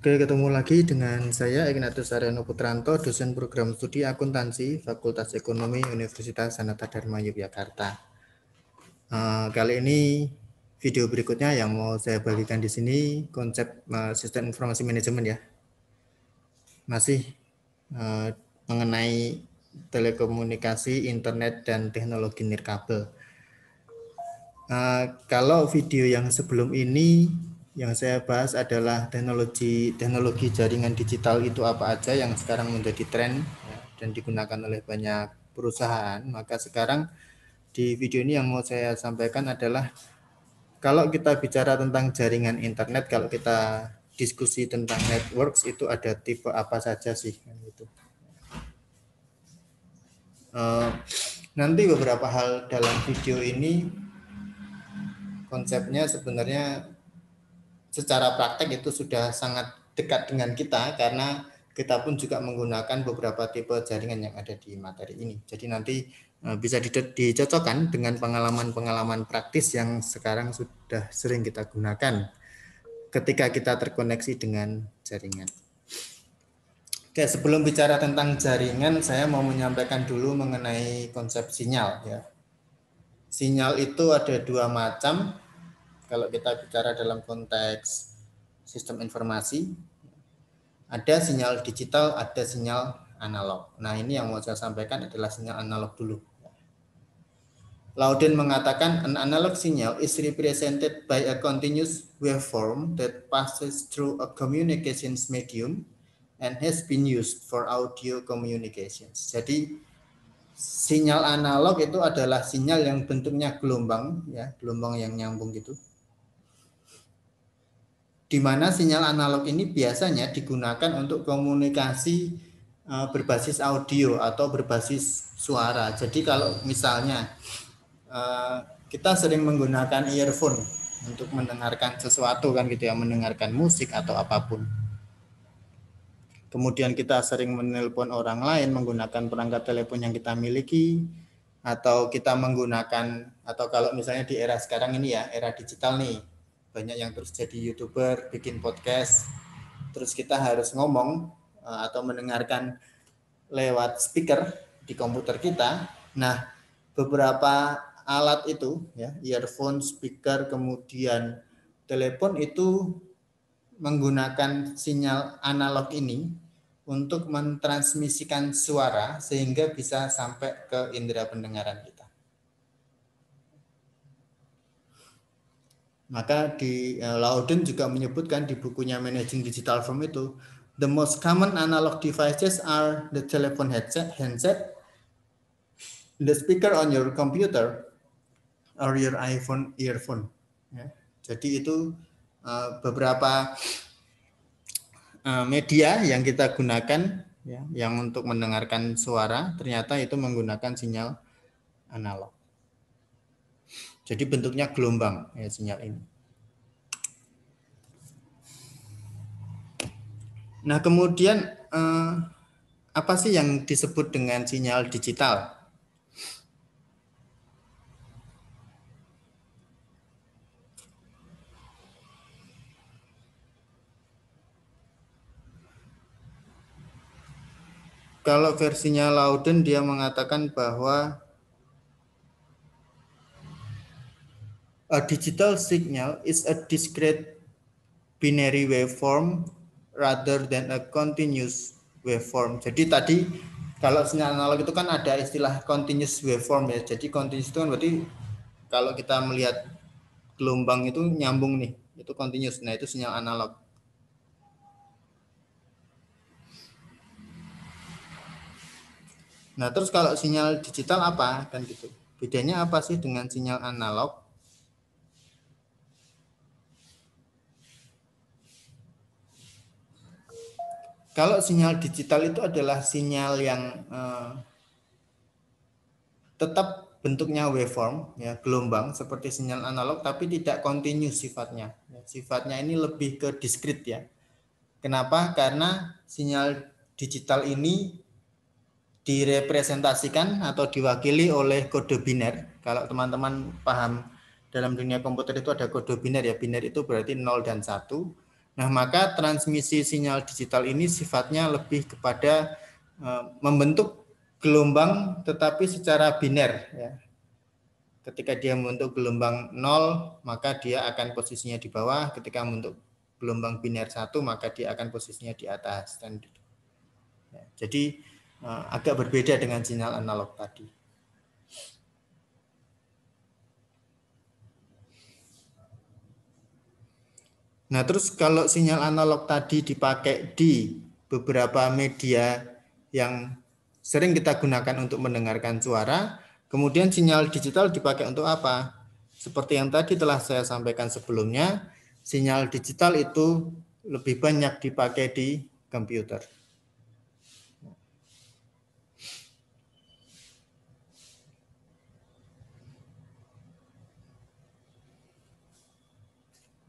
Oke, ketemu lagi dengan saya Ignatius Aryono Putranto, dosen program studi akuntansi Fakultas Ekonomi Universitas Sanata Dharma Yogyakarta. Kali ini video berikutnya yang mau saya bagikan di sini konsep sistem informasi manajemen ya, masih mengenai telekomunikasi, internet dan teknologi nirkabel. Kalau video yang sebelum ini yang saya bahas adalah teknologi jaringan digital itu apa aja yang sekarang menjadi tren ya, dan digunakan oleh banyak perusahaan. Maka sekarang di video ini yang mau saya sampaikan adalah kalau kita bicara tentang jaringan internet, kalau kita diskusi tentang networks itu ada tipe apa saja sih kan gitu. Nanti beberapa hal dalam video ini konsepnya sebenarnya secara praktek itu sudah sangat dekat dengan kita karena kita pun juga menggunakan beberapa tipe jaringan yang ada di materi ini. Jadi nanti bisa dicocokkan dengan pengalaman-pengalaman praktis yang sekarang sudah sering kita gunakan ketika kita terkoneksi dengan jaringan. Oke, sebelum bicara tentang jaringan, saya mau menyampaikan dulu mengenai konsep sinyal ya. Sinyal itu ada dua macam. Kalau kita bicara dalam konteks sistem informasi, ada sinyal digital, ada sinyal analog. Nah, ini yang mau saya sampaikan adalah sinyal analog dulu. Lauden mengatakan an analog signal is represented by a continuous waveform that passes through a communications medium and has been used for audio communications. Jadi sinyal analog itu adalah sinyal yang bentuknya gelombang ya, gelombang yang nyambung gitu. Di mana sinyal analog ini biasanya digunakan untuk komunikasi berbasis audio atau berbasis suara. Jadi kalau misalnya kita sering menggunakan earphone untuk mendengarkan sesuatu kan gitu ya, mendengarkan musik atau apapun. Kemudian kita sering menelpon orang lain menggunakan perangkat telepon yang kita miliki, atau kita menggunakan, atau kalau misalnya di era sekarang ini ya, era digital nih, banyak yang terus jadi YouTuber, bikin podcast, terus kita harus ngomong atau mendengarkan lewat speaker di komputer kita. Nah, beberapa alat itu ya, earphone, speaker, kemudian telepon itu menggunakan sinyal analog ini untuk mentransmisikan suara sehingga bisa sampai ke indera pendengaran kita. Maka di Lauden juga menyebutkan di bukunya Managing Digital Firm itu, the most common analog devices are the telephone handset, the speaker on your computer, or your iPhone earphone. Ya. Jadi itu beberapa media yang kita gunakan ya, yang untuk mendengarkan suara ternyata itu menggunakan sinyal analog. Jadi bentuknya gelombang ya sinyal ini. Nah, kemudian apa sih yang disebut dengan sinyal digital? Kalau versinya Lauden dia mengatakan bahwa a digital signal is a discrete binary waveform rather than a continuous waveform. Jadi tadi kalau sinyal analog itu kan ada istilah continuous waveform ya. Jadi continuous itu kan berarti kalau kita melihat gelombang itu nyambung nih, itu continuous. Nah, itu sinyal analog. Nah, terus kalau sinyal digital apa kan gitu? Bedanya apa sih dengan sinyal analog? Kalau sinyal digital itu adalah sinyal yang tetap bentuknya waveform, ya gelombang seperti sinyal analog, tapi tidak continuous sifatnya. Sifatnya ini lebih ke diskrit ya. Kenapa? Karena sinyal digital ini direpresentasikan atau diwakili oleh kode biner. Kalau teman-teman paham dalam dunia komputer itu ada kode biner ya. Biner itu berarti 0 dan 1. Nah, maka transmisi sinyal digital ini sifatnya lebih kepada membentuk gelombang tetapi secara biner ya. Ketika dia membentuk gelombang 0, maka dia akan posisinya di bawah. Ketika membentuk gelombang biner 1, maka dia akan posisinya di atas. Dan, ya, jadi agak berbeda dengan sinyal analog tadi. Nah, terus kalau sinyal analog tadi dipakai di beberapa media yang sering kita gunakan untuk mendengarkan suara, kemudian sinyal digital dipakai untuk apa? Seperti yang tadi telah saya sampaikan sebelumnya, sinyal digital itu lebih banyak dipakai di komputer.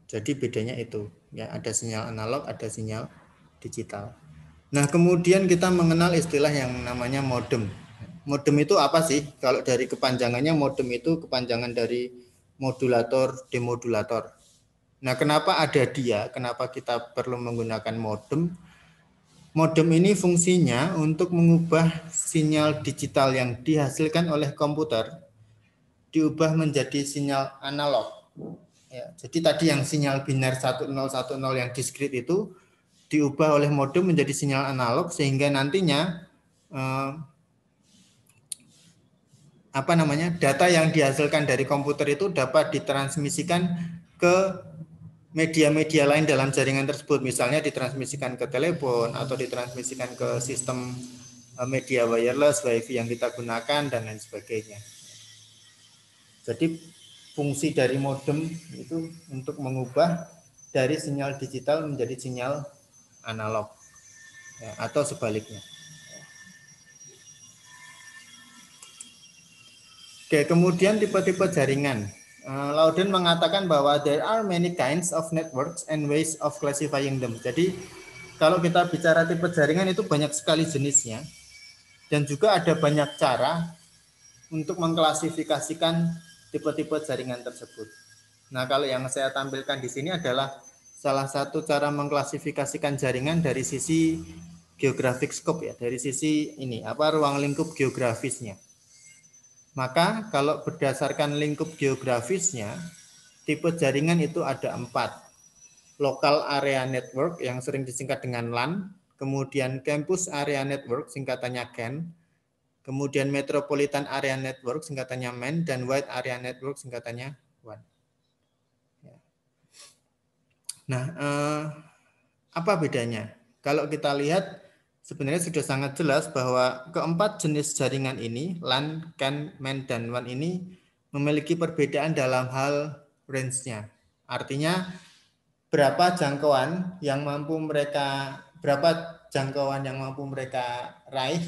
Jadi bedanya itu, ya ada sinyal analog, ada sinyal digital. Nah, kemudian kita mengenal istilah yang namanya modem. Modem itu apa sih? Kalau dari kepanjangannya, modem itu kepanjangan dari modulator demodulator. Nah, kenapa ada dia? Kenapa kita perlu menggunakan modem? Modem ini fungsinya untuk mengubah sinyal digital yang dihasilkan oleh komputer diubah menjadi sinyal analog. Ya, jadi tadi yang sinyal biner 1010 yang diskrit itu diubah oleh modem menjadi sinyal analog sehingga nantinya data yang dihasilkan dari komputer itu dapat ditransmisikan ke media-media lain dalam jaringan tersebut, misalnya ditransmisikan ke telepon atau ditransmisikan ke sistem media wireless, wifi yang kita gunakan dan lain sebagainya. Jadi fungsi dari modem itu untuk mengubah dari sinyal digital menjadi sinyal analog, ya, atau sebaliknya. Oke, kemudian tipe-tipe jaringan. Lauden mengatakan bahwa there are many kinds of networks and ways of classifying them. Jadi kalau kita bicara tipe jaringan itu banyak sekali jenisnya dan juga ada banyak cara untuk mengklasifikasikan tipe-tipe jaringan tersebut. Nah, kalau yang saya tampilkan di sini adalah salah satu cara mengklasifikasikan jaringan dari sisi geographic scope ya, dari sisi ruang lingkup geografisnya. Maka kalau berdasarkan lingkup geografisnya, tipe jaringan itu ada 4. Local Area Network yang sering disingkat dengan LAN, kemudian Campus Area Network singkatannya CAN, kemudian Metropolitan Area Network singkatannya MEN, dan Wide Area Network singkatannya WAN. Nah, apa bedanya? Kalau kita lihat sebenarnya sudah sangat jelas bahwa keempat jenis jaringan ini, LAN, CAN, MEN, dan WAN ini memiliki perbedaan dalam hal range-nya. Artinya berapa jangkauan yang mampu mereka raih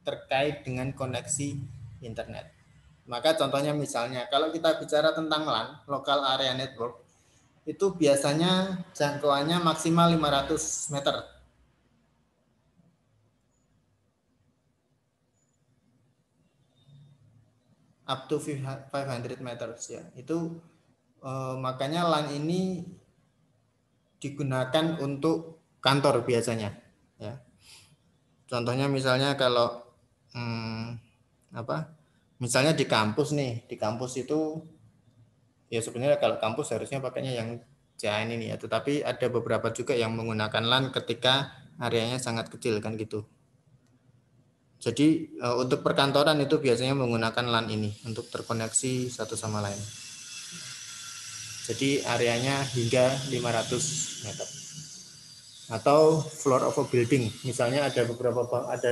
terkait dengan koneksi internet. Maka contohnya misalnya kalau kita bicara tentang LAN, Local Area Network, itu biasanya jangkauannya maksimal 500 meter. Up to 500 meters ya. Itu makanya LAN ini digunakan untuk kantor biasanya ya. Contohnya misalnya kalau misalnya di kampus nih, di kampus itu ya sebenarnya kalau kampus harusnya pakainya yang CAN ini ya, tetapi ada beberapa juga yang menggunakan LAN ketika areanya sangat kecil kan gitu. Jadi untuk perkantoran itu biasanya menggunakan LAN ini untuk terkoneksi satu sama lain. Jadi areanya hingga 500 meter. Atau floor of a building, misalnya ada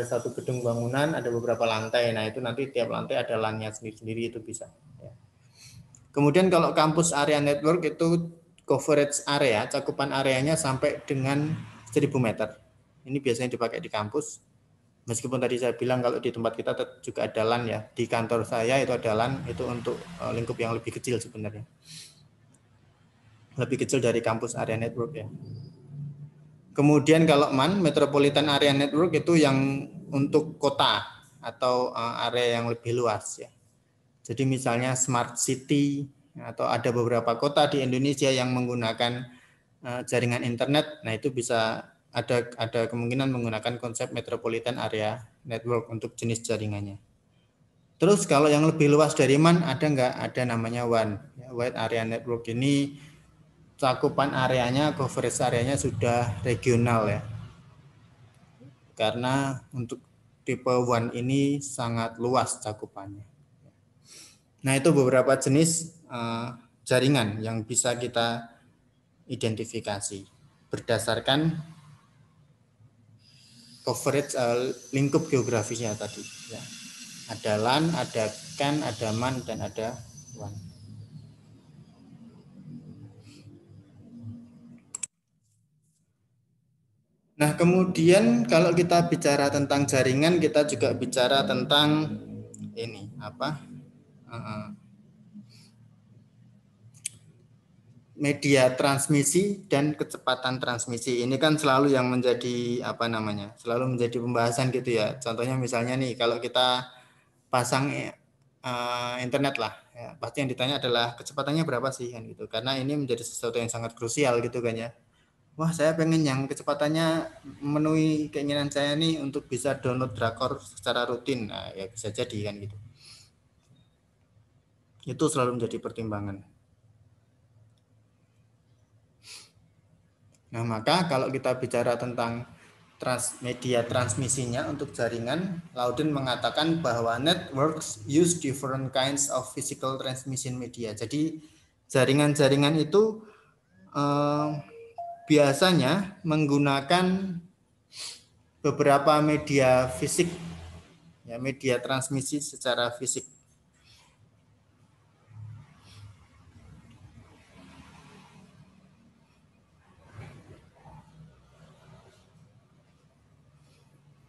satu gedung bangunan, ada beberapa lantai, nah itu nanti tiap lantai ada LAN-nya sendiri-sendiri, itu bisa ya. Kemudian kalau kampus area network itu coverage area, cakupan areanya sampai dengan 1000 meter. Ini biasanya dipakai di kampus. Meskipun tadi saya bilang kalau di tempat kita juga ada LAN ya, di kantor saya itu ada LAN, itu untuk lingkup yang lebih kecil sebenarnya. Lebih kecil dari kampus area network ya. Kemudian kalau MAN, Metropolitan Area Network, itu yang untuk kota atau area yang lebih luas ya. Jadi misalnya smart city atau ada beberapa kota di Indonesia yang menggunakan jaringan internet, nah itu bisa ada kemungkinan menggunakan konsep metropolitan area network untuk jenis jaringannya. Terus kalau yang lebih luas dari MAN ada nggak? Ada namanya WAN. Wide Area Network ini cakupan areanya, coverage areanya sudah regional ya. Karena untuk tipe WAN ini sangat luas cakupannya. Nah itu beberapa jenis jaringan yang bisa kita identifikasi berdasarkan coverage lingkup geografisnya tadi. Ya. Ada LAN, ada CAN, ada MAN, dan ada WAN. Nah, kemudian kalau kita bicara tentang jaringan, kita juga bicara tentang ini apa? Media transmisi dan kecepatan transmisi. Ini kan selalu yang menjadi apa namanya? Selalu menjadi pembahasan gitu ya. Contohnya misalnya nih, kalau kita pasang internet lah, ya, pasti yang ditanya adalah kecepatannya berapa sih kan gitu. Karena ini menjadi sesuatu yang sangat krusial gitu kan ya. Wah, saya pengen yang kecepatannya memenuhi keinginan saya nih untuk bisa download drakor secara rutin. Nah, ya bisa jadi kan gitu. Itu selalu menjadi pertimbangan. Nah, maka kalau kita bicara tentang media transmisinya untuk jaringan, Laudin mengatakan bahwa networks use different kinds of physical transmission media. Jadi jaringan-jaringan itu biasanya menggunakan beberapa media fisik, ya, media transmisi secara fisik.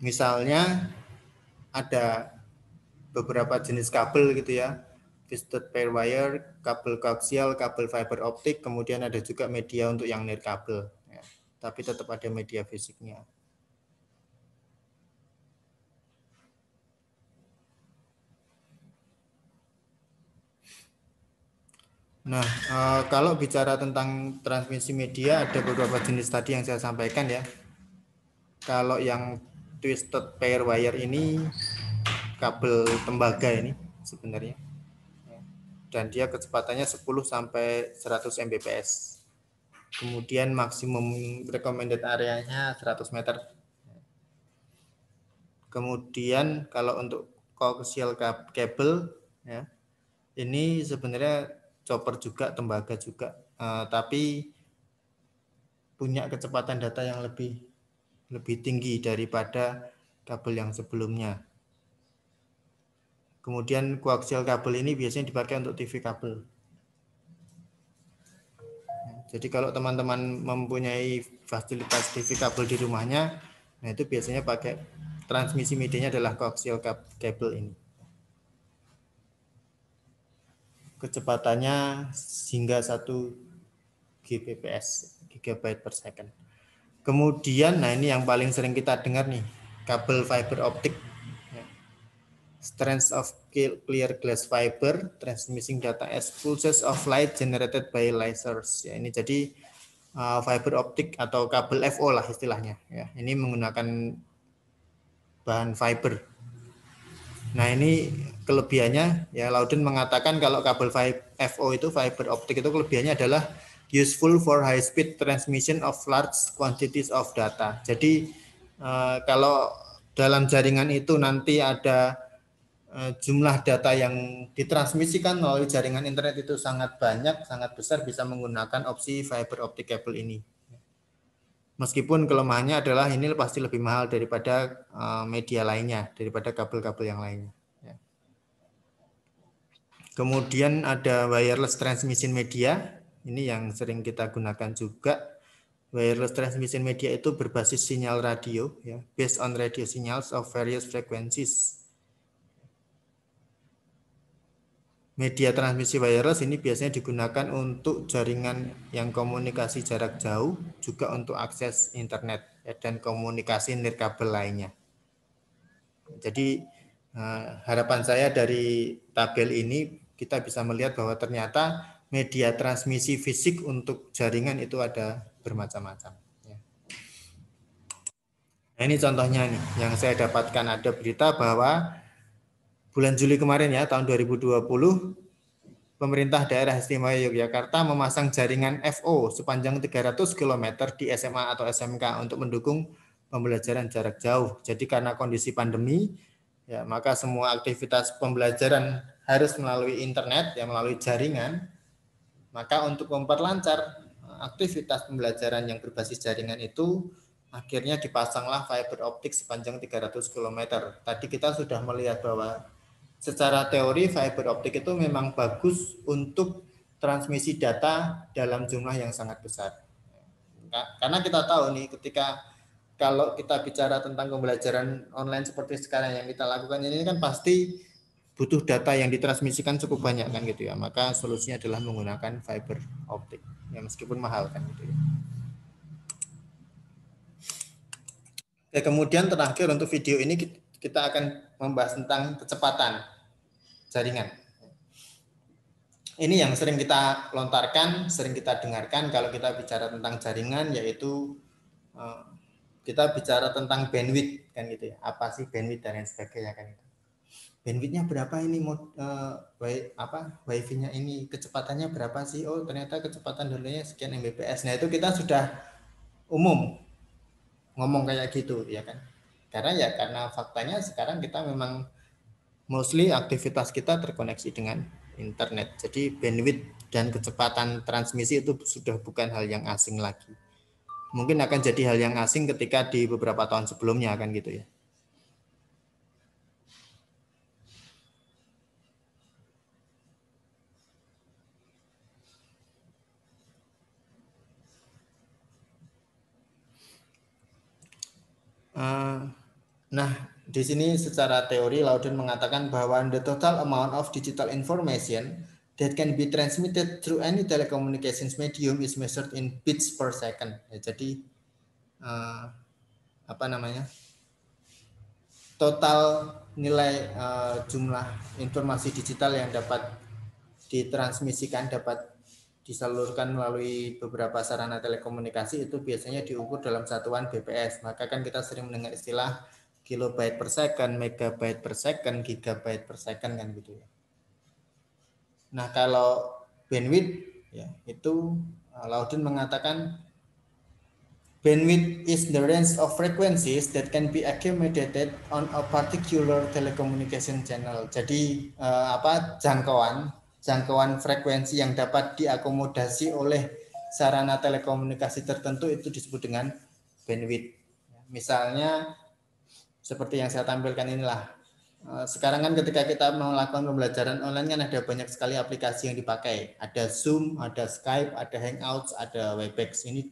Misalnya ada beberapa jenis kabel gitu ya, twisted pair wire, kabel koaksial, kabel fiber optik, kemudian ada juga media untuk yang nirkabel, ya. Tapi tetap ada media fisiknya. Nah, kalau bicara tentang transmisi media, ada beberapa jenis tadi yang saya sampaikan ya. Kalau yang twisted pair wire ini kabel tembaga ini sebenarnya. Dan dia kecepatannya 10 sampai 100 Mbps. Kemudian maksimum recommended areanya 100 meter. Kemudian kalau untuk coaxial cable ya, ini sebenarnya chopper juga, tembaga juga, tapi punya kecepatan data yang lebih tinggi daripada kabel yang sebelumnya. Kemudian coaxial kabel ini biasanya dipakai untuk TV kabel. Jadi kalau teman-teman mempunyai fasilitas TV kabel di rumahnya, nah itu biasanya pakai transmisi medianya adalah coaxial kabel ini. Kecepatannya hingga 1 Gbps, gigabyte per second. Kemudian, nah ini yang paling sering kita dengar nih, kabel fiber optik. Strands of clear glass fiber transmitting data as pulses of light generated by lasers. Ya, ini jadi fiber optik atau kabel FO lah istilahnya. Ya, ini menggunakan bahan fiber. Nah ini kelebihannya ya, Laudin mengatakan kalau kabel FO itu fiber optik itu kelebihannya adalah useful for high speed transmission of large quantities of data. Jadi kalau dalam jaringan itu nanti ada jumlah data yang ditransmisikan melalui jaringan internet itu sangat banyak, sangat besar, bisa menggunakan opsi fiber optic cable ini. Meskipun kelemahannya adalah ini pasti lebih mahal daripada media lainnya, daripada kabel-kabel yang lainnya. Kemudian ada wireless transmission media, ini yang sering kita gunakan juga. Wireless transmission media itu berbasis sinyal radio, ya, based on radio signals of various frequencies. Media transmisi wireless ini biasanya digunakan untuk jaringan yang komunikasi jarak jauh, juga untuk akses internet dan komunikasi nirkabel lainnya. Jadi harapan saya dari tabel ini kita bisa melihat bahwa ternyata media transmisi fisik untuk jaringan itu ada bermacam-macam. Ya. Nah, ini contohnya nih yang saya dapatkan, ada berita bahwa bulan Juli kemarin ya, tahun 2020, pemerintah daerah istimewa Yogyakarta memasang jaringan FO sepanjang 300 km di SMA atau SMK untuk mendukung pembelajaran jarak jauh. Jadi karena kondisi pandemi, ya maka semua aktivitas pembelajaran harus melalui internet, ya melalui jaringan. Maka untuk memperlancar aktivitas pembelajaran yang berbasis jaringan itu, akhirnya dipasanglah fiber optik sepanjang 300 km. Tadi kita sudah melihat bahwa secara teori fiber optik itu memang bagus untuk transmisi data dalam jumlah yang sangat besar. Karena kita tahu nih, ketika kalau kita bicara tentang pembelajaran online seperti sekarang yang kita lakukan ini kan pasti butuh data yang ditransmisikan cukup banyak kan gitu ya. Maka solusinya adalah menggunakan fiber optik. Ya meskipun mahal kan gitu ya. Oke, kemudian terakhir untuk video ini kita akan membahas tentang kecepatan jaringan. Ini yang sering kita lontarkan, sering kita dengarkan kalau kita bicara tentang jaringan, yaitu kita bicara tentang bandwidth kan gitu ya. Apa sih bandwidth dan lain sebagainya kan itu. Bandwidthnya berapa ini, wifi-nya ini kecepatannya berapa sih? Oh ternyata kecepatan dulunya sekian Mbps. Nah itu kita sudah umum ngomong kayak gitu ya kan. Karena faktanya sekarang kita memang mostly aktivitas kita terkoneksi dengan internet. Jadi bandwidth dan kecepatan transmisi itu sudah bukan hal yang asing lagi. Mungkin akan jadi hal yang asing ketika di beberapa tahun sebelumnya kan gitu ya. Nah, di sini secara teori Lauden mengatakan bahwa the total amount of digital information that can be transmitted through any telecommunications medium is measured in bits per second. Ya, jadi apa namanya? Total nilai jumlah informasi digital yang dapat ditransmisikan, dapat disalurkan melalui beberapa sarana telekomunikasi itu biasanya diukur dalam satuan bps. Maka kan kita sering mendengar istilah kilobyte per second, megabyte per second, gigabyte per second kan gitu ya. Nah kalau bandwidth ya itu Lauden mengatakan bandwidth is the range of frequencies that can be accommodated on a particular telecommunication channel. Jadi jangkauan frekuensi yang dapat diakomodasi oleh sarana telekomunikasi tertentu itu disebut dengan bandwidth. Misalnya seperti yang saya tampilkan inilah. Sekarang kan ketika kita melakukan pembelajaran online kan ada banyak sekali aplikasi yang dipakai. Ada Zoom, ada Skype, ada Hangouts, ada Webex. Ini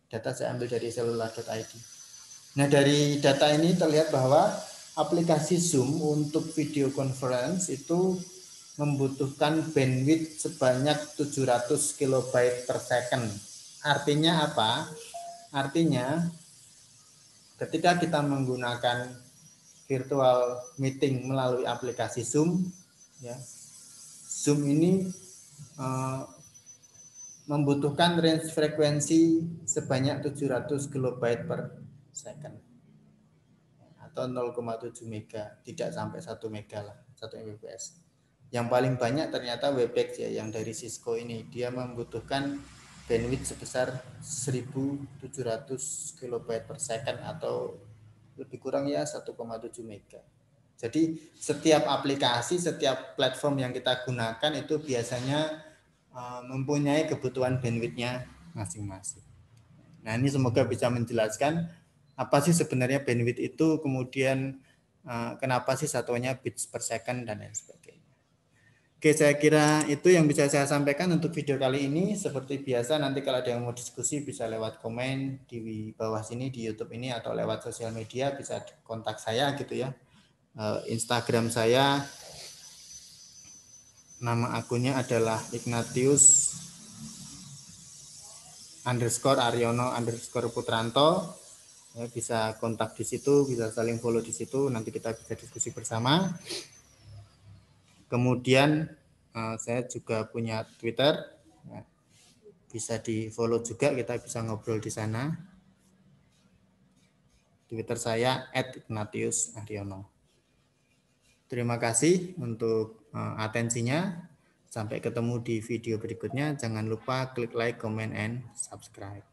data saya ambil dari cellular.id. Nah dari data ini terlihat bahwa aplikasi Zoom untuk video conference itu membutuhkan bandwidth sebanyak 700 kilobyte per second. Artinya apa? Artinya ketika kita menggunakan virtual meeting melalui aplikasi Zoom, ya, Zoom ini membutuhkan range frekuensi sebanyak 700 kilobyte per second atau 0,7 mega, tidak sampai 1 mega lah, 1 Mbps. Yang paling banyak ternyata Webex ya, yang dari Cisco ini, dia membutuhkan bandwidth sebesar 1700 kilobyte per second atau lebih kurang ya 1,7 mega. Jadi setiap aplikasi, setiap platform yang kita gunakan itu biasanya mempunyai kebutuhan bandwidthnya masing-masing. Nah ini semoga bisa menjelaskan apa sih sebenarnya bandwidth itu, kemudian kenapa sih satuannya bits per second dan lain sebagainya. Oke, saya kira itu yang bisa saya sampaikan untuk video kali ini. Seperti biasa nanti kalau ada yang mau diskusi bisa lewat komen di bawah sini di YouTube ini atau lewat sosial media bisa kontak saya gitu ya. Instagram saya nama akunnya adalah Ignatius _Aryono_Putranto. Ya, bisa kontak di situ, bisa saling follow di situ, nanti kita bisa diskusi bersama. Kemudian saya juga punya Twitter, ya, bisa di-follow juga, kita bisa ngobrol di sana. Twitter saya @ignatiusaryono. Terima kasih untuk atensinya. Sampai ketemu di video berikutnya. Jangan lupa klik like, comment, and subscribe.